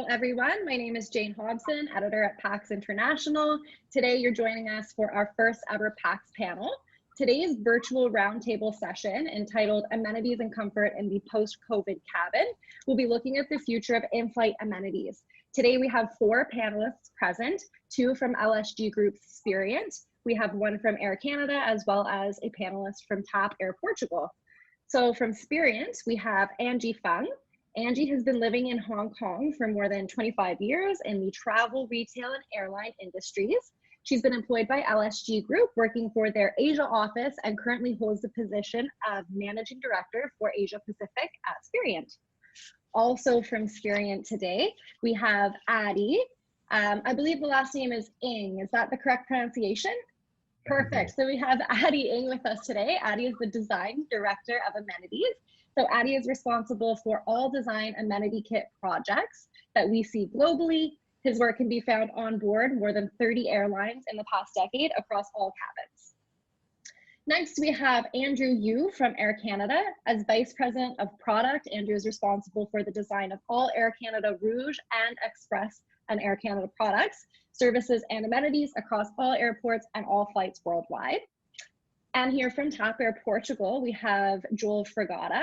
everyone. My name is Jane Hobson, editor at PAX International. Today, you're joining us for our first ever PAX panel. Today's virtual roundtable session, entitled Amenities and Comfort in the Post-COVID Cabin, will be looking at the future of in-flight amenities. Today, we have 4 panelists present, 2 from LSG Group's SPIRIANT. We have 1 from Air Canada, as well as a panelist from TAP Air Portugal. So from SPIRIANT, we have Angie Fung. Angie has been living in Hong Kong for more than 25 years in the travel, retail, and airline industries. She's been employed by LSG Group, working for their Asia office, and currently holds the position of Managing Director for Asia Pacific at SPIRIANT. Also from SPIRIANT today, we have Addie. I believe the last name is Ng. Is that the correct pronunciation? Perfect. So we have Addie Ng with us today. Addie is the Design Director of Amenities. So Addie is responsible for all design amenity kit projects that we see globally. His work can be found on board more than 30 airlines in the past decade across all cabins. Next, we have Andrew Yu from Air Canada. As Vice President of Product, Andrew is responsible for the design of all Air Canada Rouge and Express and Air Canada products, services, and amenities across all airports and all flights worldwide. And here from TAP Air Portugal, we have Joel Fragata,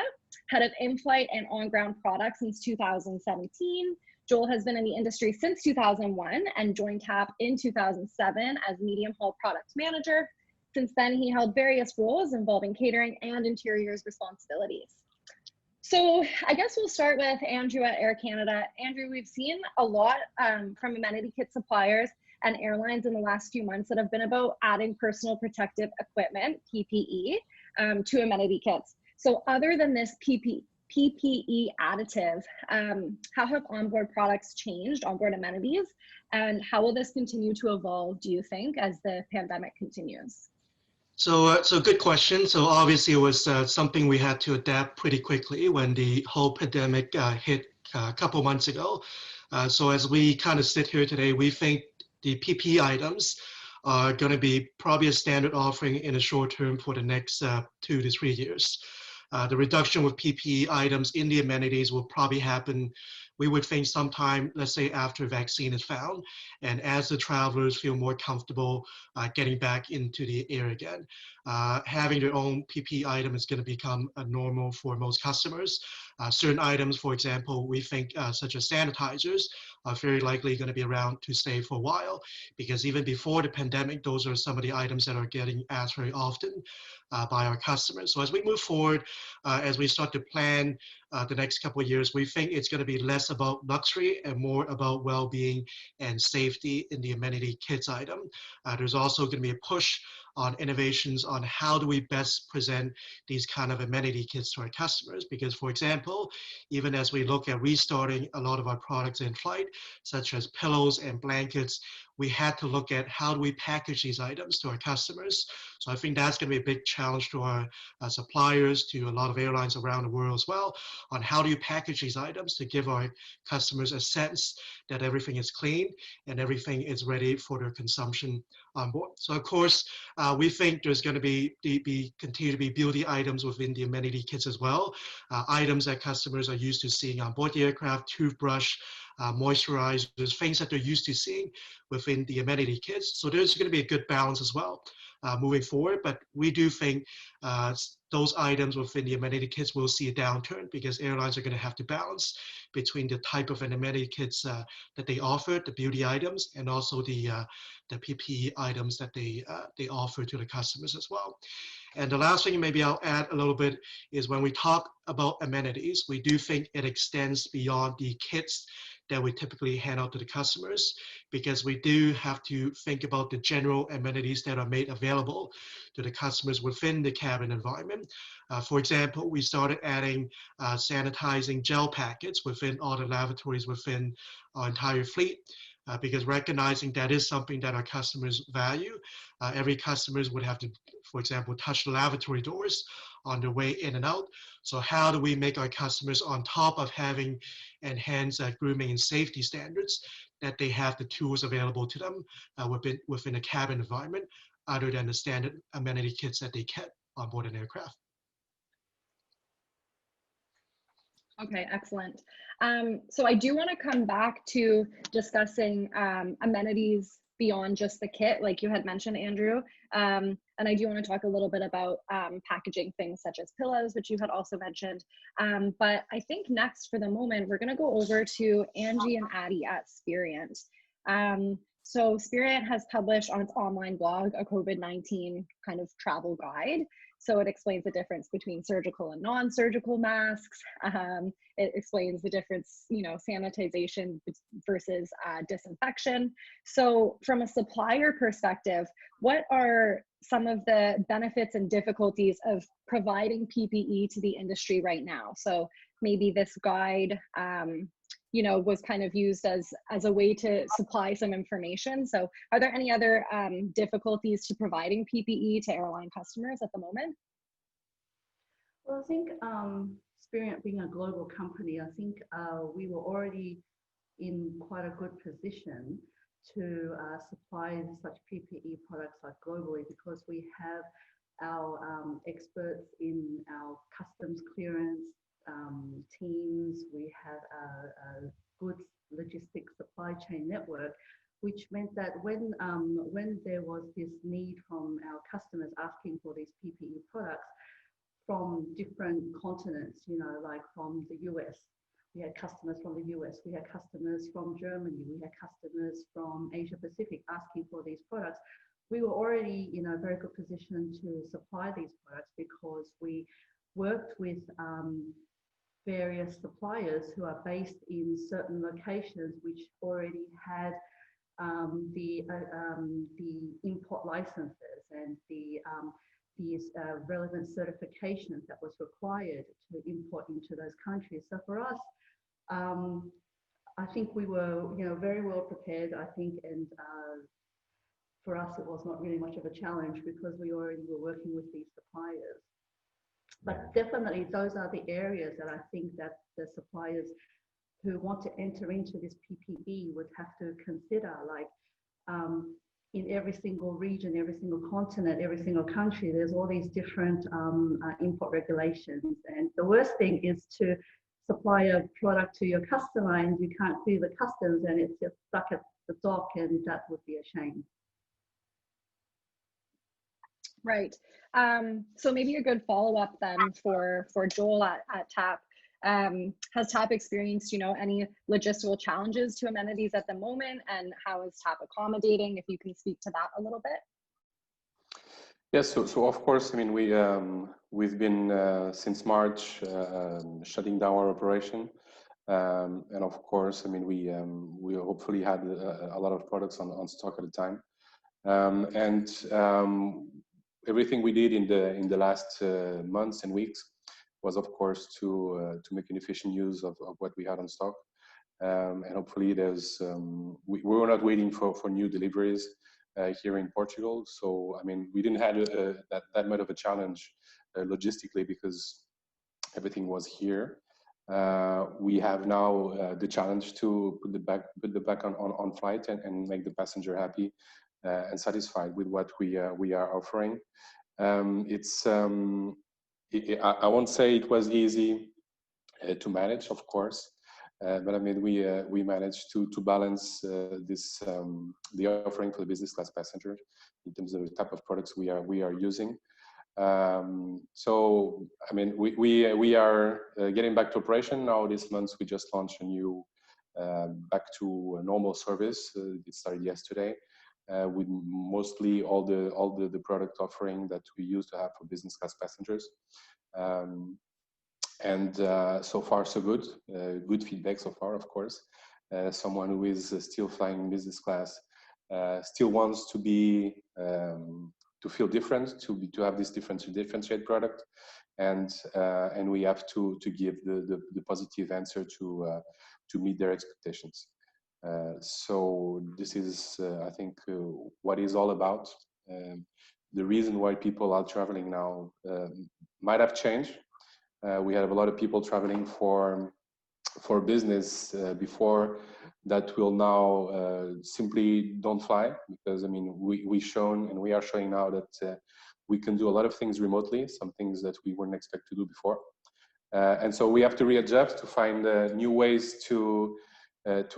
head of in-flight and on-ground products since 2017. Joel has been in the industry since 2001 and joined TAP in 2007 as medium-haul product manager. Since then, he held various roles involving catering and interiors responsibilities. So I guess we'll start with Andrew at Air Canada. Andrew, we've seen a lot from amenity kit suppliers and airlines in the last few months that have been about adding personal protective equipment, PPE, to amenity kits. So other than this PPE additive, how have onboard products changed, onboard amenities, and how will this continue to evolve, do you think, as the pandemic continues? So good question. So obviously it was something we had to adapt pretty quickly when the whole pandemic hit a couple months ago. So as we kind of sit here today, we think the PPE items are going to be probably a standard offering in the short term for the next 2 to 3 years. The reduction with PPE items in the amenities will probably happen, we would think, sometime, let's say, after a vaccine is found, and as the travelers feel more comfortable getting back into the air again. Having their own PPE item is going to become a normal for most customers. Certain items, for example, we think such as sanitizers are very likely going to be around to stay for a while, because even before the pandemic, those are some of the items that are getting asked very often by our customers. So as we move forward, as we start to plan the next couple of years, we think it's going to be less about luxury and more about well-being and safety in the amenity kits item. There's also going to be a push on innovations on how do we best present these kind of amenity kits to our customers. Because, for example, even as we look at restarting a lot of our products in flight, such as pillows and blankets, we had to look at how do we package these items to our customers. So I think that's going to be a big challenge to our suppliers, to a lot of airlines around the world as well, on how do you package these items to give our customers a sense that everything is clean and everything is ready for their consumption on board. So of course, we think there's going to continue to be beauty items within the amenity kits as well. Items that customers are used to seeing on board the aircraft, toothbrush, moisturizers, things that they're used to seeing within the amenity kits. So there's going to be a good balance as well moving forward. But we do think those items within the amenity kits will see a downturn, because airlines are going to have to balance between the type of amenity kits that they offer, the beauty items, and also the PPE items that they offer to the customers as well. And the last thing maybe I'll add a little bit is when we talk about amenities, we do think it extends beyond the kits that we typically hand out to the customers, because we do have to think about the general amenities that are made available to the customers within the cabin environment. For example, we started adding sanitizing gel packets within all the lavatories within our entire fleet. Because recognizing that is something that our customers value. Every customers would have to, for example, touch the lavatory doors on their way in and out. So how do we make our customers, on top of having enhanced grooming and safety standards, that they have the tools available to them within a cabin environment, other than the standard amenity kits that they get on board an aircraft? Okay, excellent. So I do want to come back to discussing amenities beyond just the kit, like you had mentioned, Andrew. And I do want to talk a little bit about packaging things such as pillows, which you had also mentioned. But I think next for the moment, we're going to go over to Angie and Addie at SPIRIANT. So SPIRIANT has published on its online blog a COVID-19 kind of travel guide. So it explains the difference between surgical and non-surgical masks. It explains the difference, you know, sanitization versus disinfection. So from a supplier perspective, what are some of the benefits and difficulties of providing PPE to the industry right now? So maybe this guide, you know, was kind of used as a way to supply some information. So are there any other difficulties to providing PPE to airline customers at the moment? Well, I think SPIRIANT being a global company, I think we were already in quite a good position to supply such PPE products like globally, because we have our experts in our customs clearance teams. We have a good logistics supply chain network, which meant that when there was this need from our customers asking for these PPE products from different continents, you know, like from the US, we had customers from the US, we had customers from Germany, we had customers from Asia Pacific asking for these products. We were already in a very good position to supply these products because we worked with various suppliers who are based in certain locations which already had the import licenses and these relevant certifications that was required to import into those countries. So for us, I think we were, you know, very well prepared, I think, and for us it was not really much of a challenge because we already were working with these suppliers. But definitely those are the areas that I think that the suppliers who want to enter into this PPE would have to consider, like in every single region, every single continent, every single country, there's all these different import regulations. And the worst thing is to supply a product to your customer and you can't clear the customs and it's just stuck at the dock, and that would be a shame. Right. So maybe a good follow-up then for Joel at TAP. Has TAP experienced, you know, any logistical challenges to amenities at the moment, and how is TAP accommodating? If you can speak to that a little bit. Yes, so of course, I mean, we've been since March shutting down our operation, and of course, I mean, we hopefully had a lot of products on stock at the time, and everything we did in the last months and weeks was, of course, to make an efficient use of what we had on stock, and hopefully we were not waiting for new deliveries here in Portugal. So I mean, we didn't have that much of a challenge logistically because everything was here. We have now the challenge to put the back on flight and make the passenger happy and satisfied with what we are offering. I won't say it was easy to manage, of course, but I mean we managed to balance the offering for the business class passenger in terms of the type of products we are using. So I mean we are getting back to operation now. This month we just launched a new back to a normal service. It started yesterday. With mostly all the product offering that we used to have for business class passengers, and so far so good. Good feedback so far, of course. Someone who is still flying business class still wants to be to feel different, to have this differentiate product, and we have to give the positive answer to meet their expectations. So this is, I think, what it's all about. The reason why people are traveling now might have changed. We had a lot of people traveling for business before that will now simply don't fly, because I mean we are showing now that we can do a lot of things remotely, some things that we weren't expect to do before. And so we have to readjust to find new ways to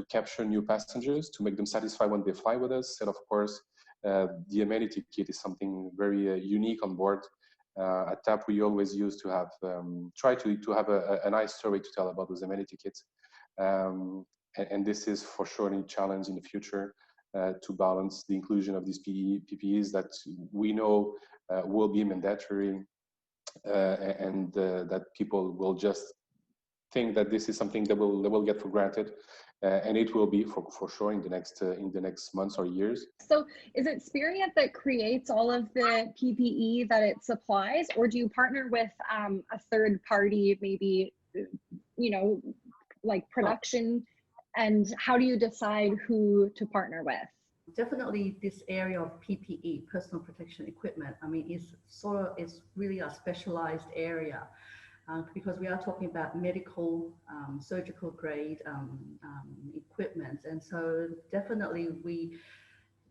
capture new passengers, to make them satisfied when they fly with us. And of course, the amenity kit is something very unique on board. At TAP, we always used to have, try to have a nice story to tell about those amenity kits. And this is for sure a challenge in the future to balance the inclusion of these PPEs that we know will be mandatory and that people will just think that this is something that will get for granted, and it will be for sure in the next months or years. So is it SPIRIANT that creates all of the PPE that it supplies, or do you partner with a third party, maybe, you know, like production? And how do you decide who to partner with? Definitely this area of PPE, personal protection equipment, I mean, is really a specialized area because we are talking about medical, surgical grade equipment. And so definitely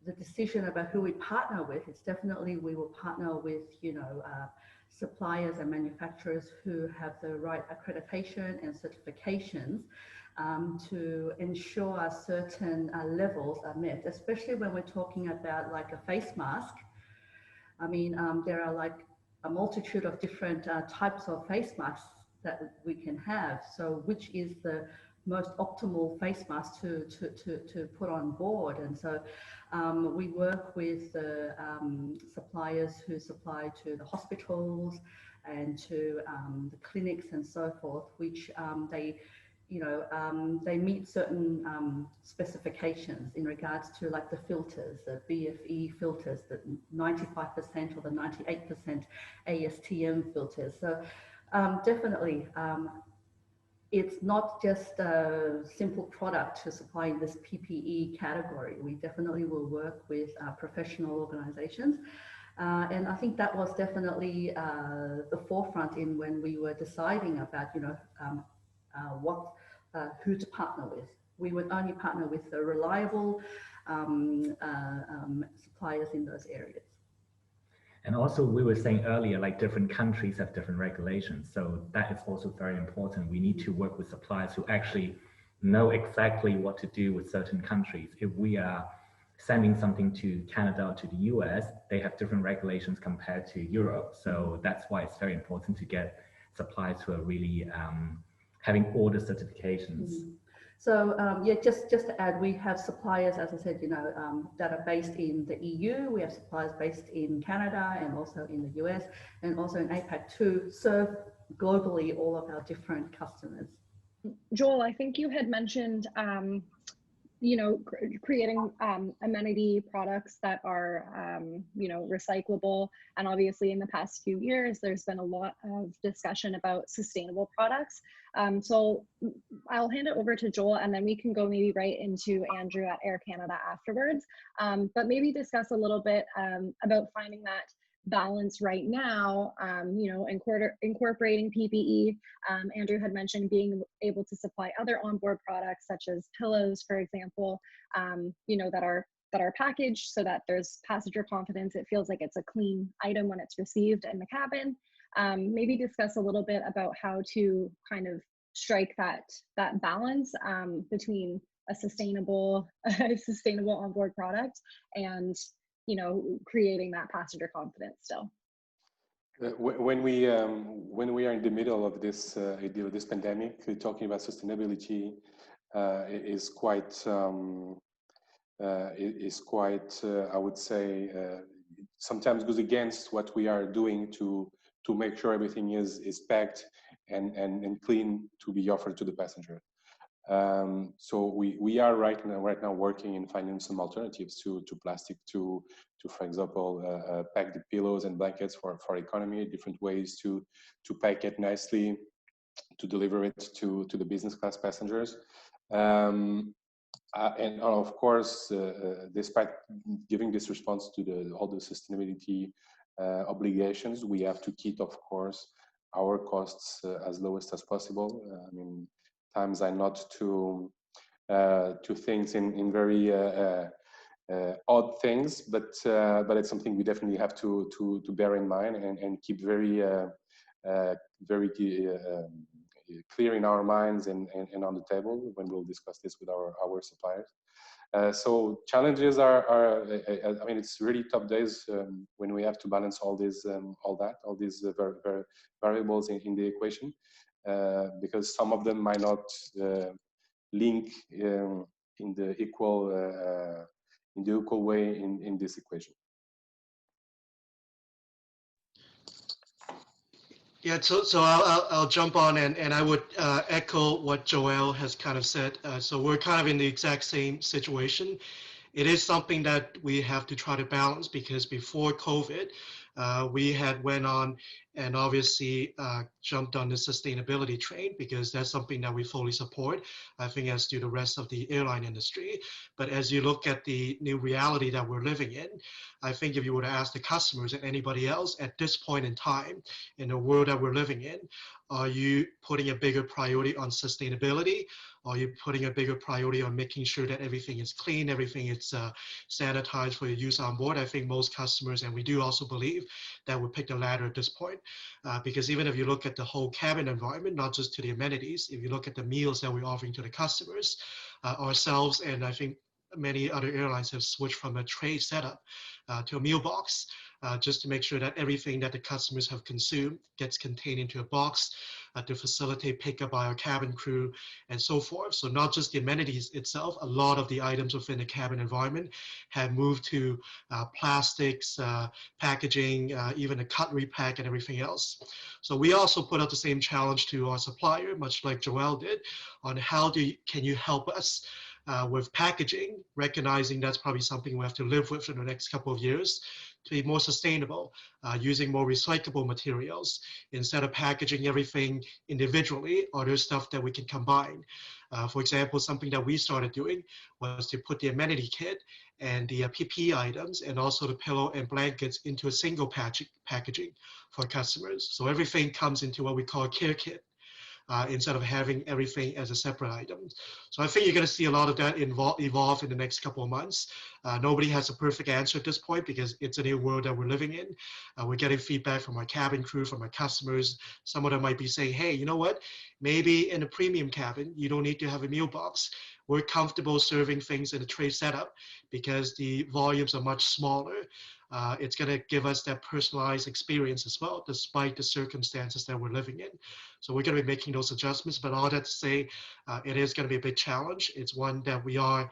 the decision about who we partner with is definitely we will partner with, you know, suppliers and manufacturers who have the right accreditation and certifications to ensure certain levels are met, especially when we're talking about like a face mask. I mean, there are like a multitude of different types of face masks that we can have. So which is the most optimal face mask to put on board? And so we work with suppliers who supply to the hospitals and to the clinics and so forth, which they meet certain specifications in regards to like the filters, the BFE filters, the 95% or the 98% ASTM filters. So definitely, it's not just a simple product to supply this PPE category. We definitely will work with professional organizations. And I think that was definitely the forefront in when we were deciding about, you know, who to partner with. We would only partner with the reliable suppliers in those areas. And also, we were saying earlier, like different countries have different regulations. So that is also very important. We need to work with suppliers who actually know exactly what to do with certain countries. If we are sending something to Canada or to the US, they have different regulations compared to Europe. So that's why it's very important to get suppliers who are really having all the certifications. Mm-hmm. So yeah, just to add, we have suppliers, as I said, you know, that are based in the EU. We have suppliers based in Canada and also in the US and also in APAC to serve globally all of our different customers. Joel, I think you had mentioned, you know, creating amenity products that are, you know, recyclable. And obviously in the past few years, there's been a lot of discussion about sustainable products. So I'll hand it over to Joel, and then we can go maybe right into Andrew at Air Canada afterwards. But maybe discuss a little bit about finding that balance right now, you know, incorporating PPE. Andrew had mentioned being able to supply other onboard products such as pillows, for example, you know, that are packaged so that there's passenger confidence. It feels like it's a clean item when it's received in the cabin. Maybe discuss a little bit about how to kind of strike that balance between a sustainable onboard product and, you know, creating that passenger confidence still. When we are in the middle of this pandemic, talking about sustainability is quite I would say sometimes goes against what we are doing to make sure everything is packed and clean to be offered to the passenger. So we are right now working in finding some alternatives to plastic to for example pack the pillows and blankets for economy, different ways to pack it nicely to deliver it to the business class passengers. And of course, despite giving this response to all the sustainability obligations, we have to keep, of course, our costs as lowest as possible. I mean, times are not to things in very odd things, but it's something we definitely have to bear in mind and keep very clear in our minds and on the table when we'll discuss this with our suppliers. So challenges are I mean, it's really tough days when we have to balance all these variables in the equation, because some of them might not link in the equal way in this equation. Yeah, so I'll jump on and I would echo what Joel has kind of said. So we're kind of in the exact same situation. It is something that we have to try to balance because before COVID, we had went on and obviously jumped on the sustainability train because that's something that we fully support, I think, as do the rest of the airline industry. But as you look at the new reality that we're living in, I think if you were to ask the customers and anybody else at this point in time in the world that we're living in, are you putting a bigger priority on sustainability? Are you putting a bigger priority on making sure that everything is clean, everything is sanitized for your use on board? I think most customers, and we do also believe that we pick the latter at this point, because even if you look at the whole cabin environment, not just to the amenities, if you look at the meals that we're offering to the customers, ourselves, and I think many other airlines have switched from a tray setup to a meal box, just to make sure that everything that the customers have consumed gets contained into a box to facilitate pickup by our cabin crew and so forth. So not just the amenities itself, a lot of the items within the cabin environment have moved to plastics, packaging, even a cutlery pack and everything else. So we also put out the same challenge to our supplier, much like Joel did, on how can you help us with packaging, recognizing that's probably something we have to live with in the next couple of years, to be more sustainable, using more recyclable materials. Instead of packaging everything individually, are there stuff that we can combine? For example, something that we started doing was to put the amenity kit and the PPE items and also the pillow and blankets into a single packaging for customers. So everything comes into what we call a care kit. Instead of having everything as a separate item. So I think you're going to see a lot of that evolve in the next couple of months. Nobody has a perfect answer at this point because it's a new world that we're living in. We're getting feedback from our cabin crew, from our customers. Some of them might be saying, hey, you know what? Maybe in a premium cabin, you don't need to have a meal box. We're comfortable serving things in a tray setup because the volumes are much smaller. It's going to give us that personalized experience as well, despite the circumstances that we're living in. So we're going to be making those adjustments, but all that to say, it is going to be a big challenge. It's one that we are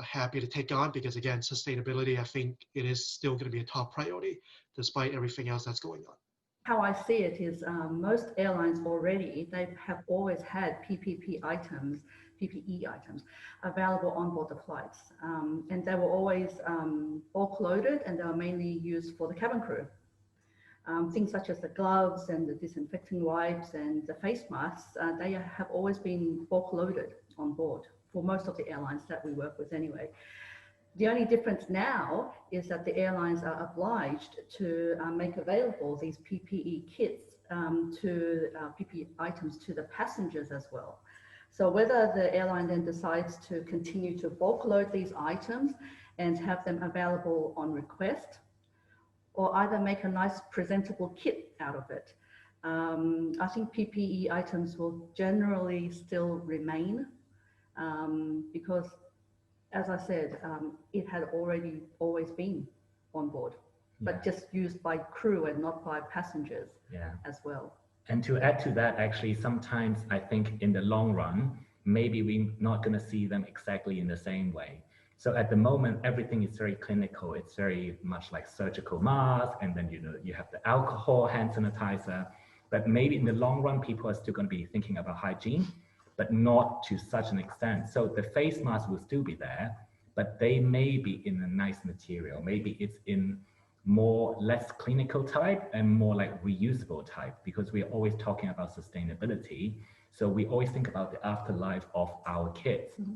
happy to take on because, again, sustainability, I think it is still going to be a top priority, despite everything else that's going on. How I see it is most airlines already, they have always had PPE items available on board the flights. And they were always bulk loaded and they were mainly used for the cabin crew. Things such as the gloves and the disinfecting wipes and the face masks, they have always been bulk loaded on board for most of the airlines that we work with anyway. The only difference now is that the airlines are obliged to make available these PPE kits PPE items to the passengers as well. So whether the airline then decides to continue to bulk load these items and have them available on request, or either make a nice presentable kit out of it. I think PPE items will generally still remain because, as I said, it had always been on board, but just used by crew and not by passengers as well. And to add to that, actually, sometimes I think in the long run, maybe we're not going to see them exactly in the same way. So at the moment, everything is very clinical. It's very much like surgical mask, and then you have the alcohol, hand sanitizer. But maybe in the long run, people are still going to be thinking about hygiene, but not to such an extent. So the face mask will still be there, but they may be in a nice material. Maybe it's in less clinical type and more like reusable type, because we're always talking about sustainability. So we always think about the afterlife of our kits. Mm-hmm.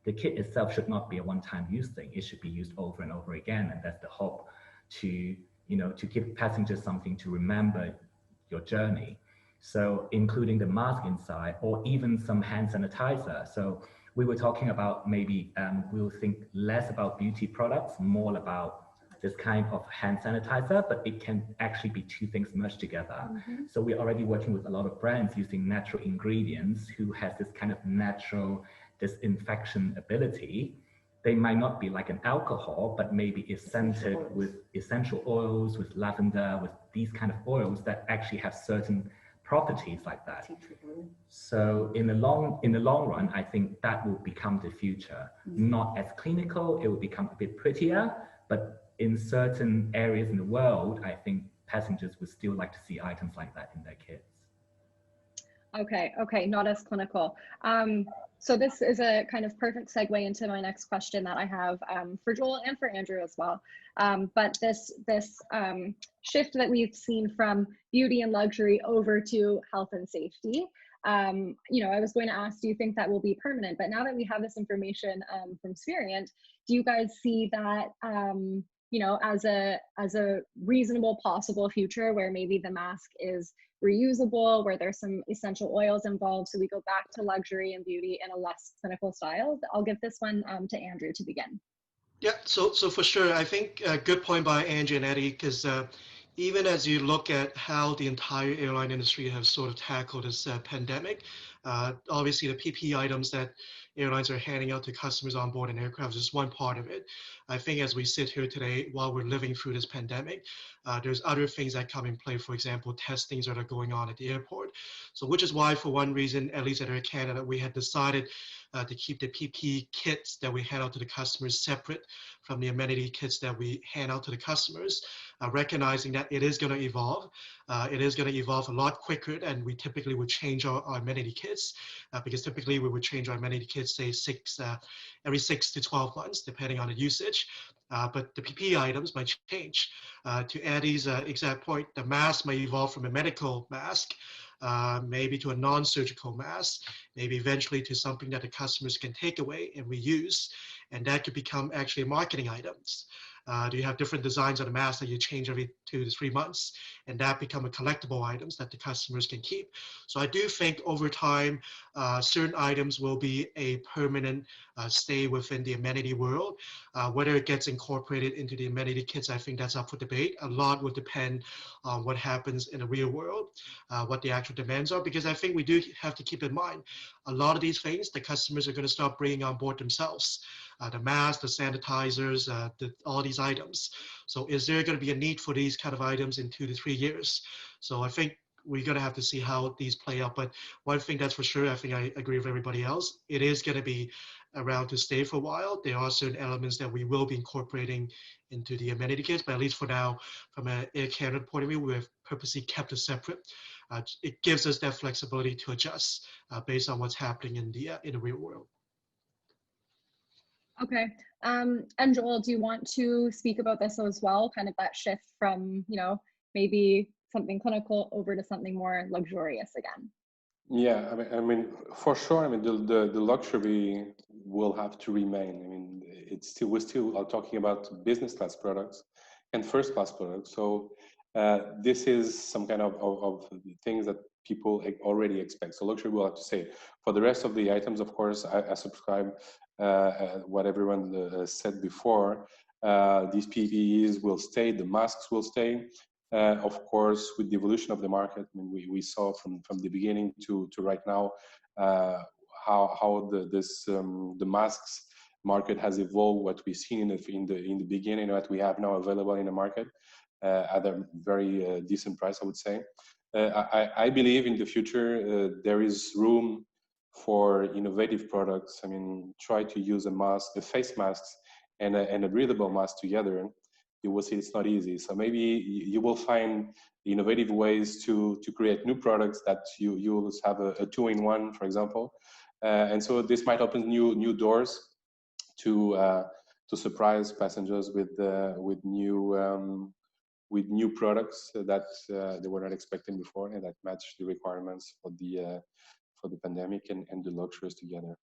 The kit itself should not be a one-time use thing. It should be used over and over again. And that's the hope to give passengers something to remember your journey. So including the mask inside or even some hand sanitizer. So we were talking about maybe we'll think less about beauty products, more about this kind of hand sanitizer, but it can actually be two things merged together. So we're already working with a lot of brands using natural ingredients who has this kind of natural disinfection ability. They might not be like an alcohol, but maybe it's scented with essential oils, with lavender, with these kind of oils that actually have certain properties like that. So in the long run, I think that will become the future. Not as clinical, it will become a bit prettier, but in certain areas in the world, I think passengers would still like to see items like that in their kits. Okay, not as clinical. So this is a kind of perfect segue into my next question that I have for Joel and for Andrew as well. But this shift that we've seen from beauty and luxury over to health and safety, you know, I was going to ask, do you think that will be permanent? But now that we have this information from SPIRIANT, do you guys see that, you know, as a reasonable possible future where maybe the mask is reusable, where there's some essential oils involved, so we go back to luxury and beauty in a less clinical style? I'll give this one to Andrew to begin. Yeah, so for sure, I think a good point by Angie and Eddie, because even as you look at how the entire airline industry has sort of tackled this pandemic, obviously the PPE items that airlines are handing out to customers on board an aircraft is just one part of it. I think as we sit here today, while we're living through this pandemic, there's other things that come in play. For example, testings that are going on at the airport. So which is why, for one reason, at least at Air Canada, we had decided to keep the PPE kits that we hand out to the customers separate from the amenity kits that we hand out to the customers, recognizing that it is going to evolve. It is going to evolve a lot quicker than we typically would change our amenity kits, because typically we would change our amenity kits, say, every 6 to 12 months, depending on the usage. But the PPE items might change. To Eddie's exact point, the mask may evolve from a medical mask, maybe to a non-surgical mask, maybe eventually to something that the customers can take away and reuse, and that could become actually marketing items. Do you have different designs on the mask that you change every 2 to 3 months, and that become a collectible items that the customers can keep? So I do think over time, certain items will be a permanent stay within the amenity world. Whether it gets incorporated into the amenity kits, I think that's up for debate. A lot will depend on what happens in the real world, what the actual demands are, because I think we do have to keep in mind, a lot of these things the customers are going to start bringing on board themselves. The masks, the sanitizers, all these items. So is there going to be a need for these kind of items in 2 to 3 years? So I think we're going to have to see how these play out. But one thing that's for sure, I think I agree with everybody else, it is going to be around to stay for a while. There are certain elements that we will be incorporating into the amenity kits, but at least for now, from an Air Canada point of view, we've purposely kept it separate. It gives us that flexibility to adjust based on what's happening in the real world. Okay, and Joel, do you want to speak about this as well? Kind of that shift from, you know, maybe something clinical over to something more luxurious again. Yeah, I mean, for sure. I mean, the luxury will have to remain. I mean, we still are talking about business class products and first class products. So this is some kind of things that people already expect. So luxury will have to say. For the rest of the items, of course, I subscribe what everyone said before. These PPEs will stay. The masks will stay. Of course, with the evolution of the market, I mean, we saw from the beginning to right now how the masks market has evolved. What we've seen in the beginning, what we have now available in the market at a very decent price, I would say. I believe in the future there is room for innovative products. I mean, try to use a face masks and a breathable mask together. You will see it's not easy. So maybe you will find innovative ways to create new products that you will have a two-in-one, for example. And so this might open new doors to surprise passengers with new products that they were not expecting before, and that match the requirements for the pandemic and the luxuries together.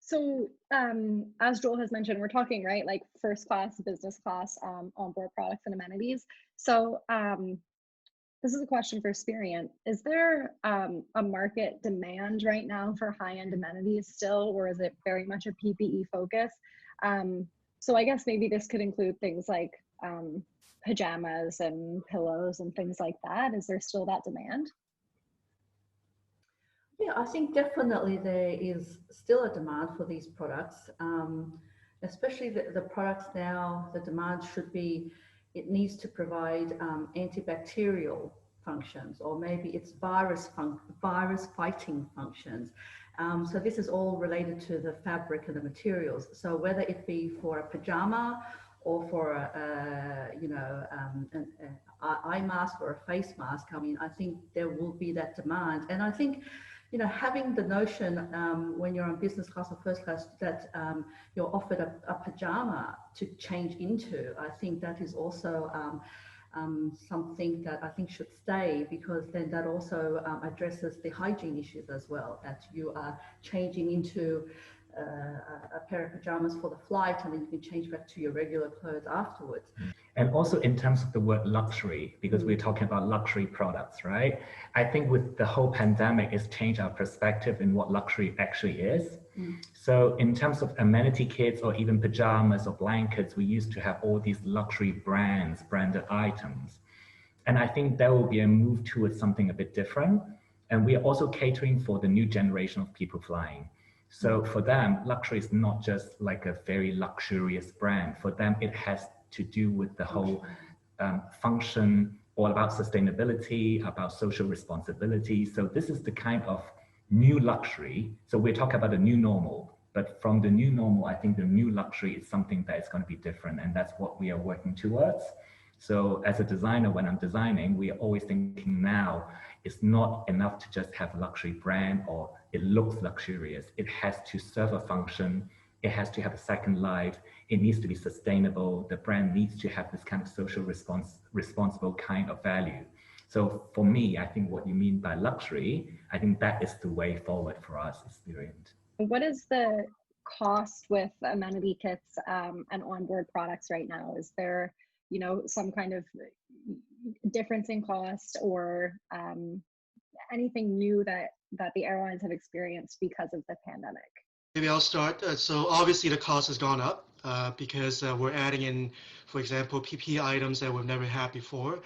So as Joel has mentioned, we're talking, right, like first class, business class, onboard products and amenities. So this is a question for SPIRIANT. Is there a market demand right now for high-end amenities still, or is it very much a PPE focus? So I guess maybe this could include things like pajamas and pillows and things like that. Is there still that demand? Yeah, I think definitely there is still a demand for these products, especially the products now. The demand should be, it needs to provide antibacterial functions, or maybe it's virus fighting functions. So this is all related to the fabric and the materials. So whether it be for a pajama or for an eye mask or a face mask, I mean, I think there will be that demand. And I think, you know, having the notion when you're on business class or first class that you're offered a pajama to change into, I think that is also something that I think should stay, because then that also addresses the hygiene issues as well, that you are changing into a pair of pajamas for the flight, and then you can change back to your regular clothes afterwards. And also in terms of the word luxury, because we're talking about luxury products, right? I think with the whole pandemic, it's changed our perspective in what luxury actually is. So in terms of amenity kits or even pajamas or blankets, we used to have all these luxury brands, branded items. And I think there will be a move towards something a bit different. And we are also catering for the new generation of people flying. So for them, luxury is not just like a very luxurious brand. For them, it has to do with the whole function, all about sustainability, about social responsibility. So this is the kind of new luxury. So we're talking about a new normal, but from the new normal, I think the new luxury is something that is going to be different, and that's what we are working towards. So as a designer, when I'm designing, we are always thinking now, it's not enough to just have a luxury brand or it looks luxurious. It has to serve a function. It has to have a second life. It needs to be sustainable. The brand needs to have this kind of social responsible kind of value. So for me, I think what you mean by luxury, I think that is the way forward for us as SPIRIANT. What is the cost with amenity kits and onboard products right now? Is there, you know, some kind of difference in cost, or anything new that the airlines have experienced because of the pandemic? Maybe I'll start. So obviously the cost has gone up because we're adding in, for example, PPE items that we've never had before.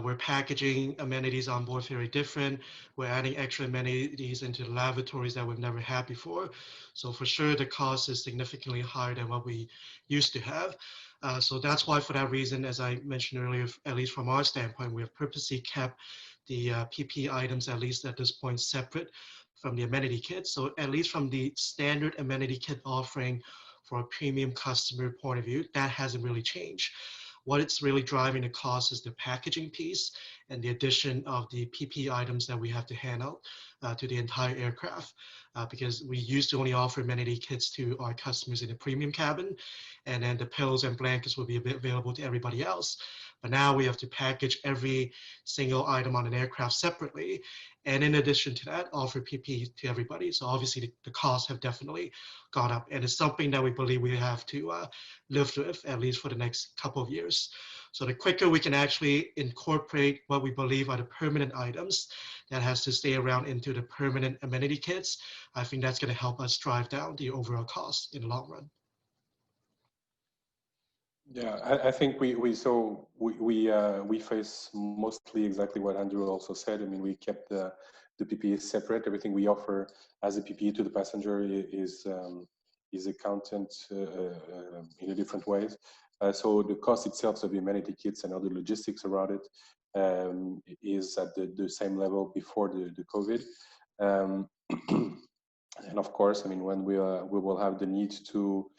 We're packaging amenities on board very different. We're adding extra amenities into the lavatories that we've never had before. So for sure, the cost is significantly higher than what we used to have. So that's why, for that reason, as I mentioned earlier, at least from our standpoint, we have purposely kept the PPE items, at least at this point, separate from the amenity kit. So at least from the standard amenity kit offering for a premium customer point of view, that hasn't really changed. What it's really driving the cost is the packaging piece and the addition of the PPE items that we have to hand out to the entire aircraft, because we used to only offer amenity kits to our customers in the premium cabin, and then the pillows and blankets will be available to everybody else. But now we have to package every single item on an aircraft separately, and in addition to that, offer PPE to everybody. So obviously the costs have definitely gone up, and it's something that we believe we have to live with at least for the next couple of years. So the quicker we can actually incorporate what we believe are the permanent items that has to stay around into the permanent amenity kits, I think that's going to help us drive down the overall cost in the long run. Yeah, I think we face mostly exactly what Andrew also said. I mean, we kept the PPE separate. Everything we offer as a PPE to the passenger is accounted in a different ways. So the cost itself, so the amenity kits and other logistics around it, is at the same level before the COVID. And of course, I mean, when we will have the need to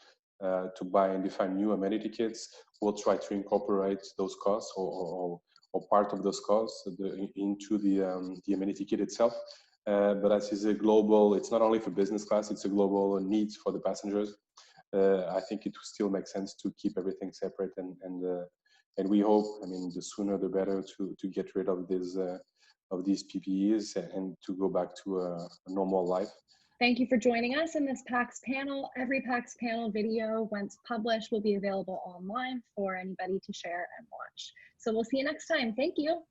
buy and define new amenity kits, we'll try to incorporate those costs or part of those costs into the amenity kit itself. But as is a global, it's not only for business class, it's a global need for the passengers. I think it still makes sense to keep everything separate, and we hope, I mean, the sooner the better to get rid of these PPEs and to go back to a normal life. Thank you for joining us in this PAX panel. Every PAX panel video, once published, will be available online for anybody to share and watch. So we'll see you next time. Thank you.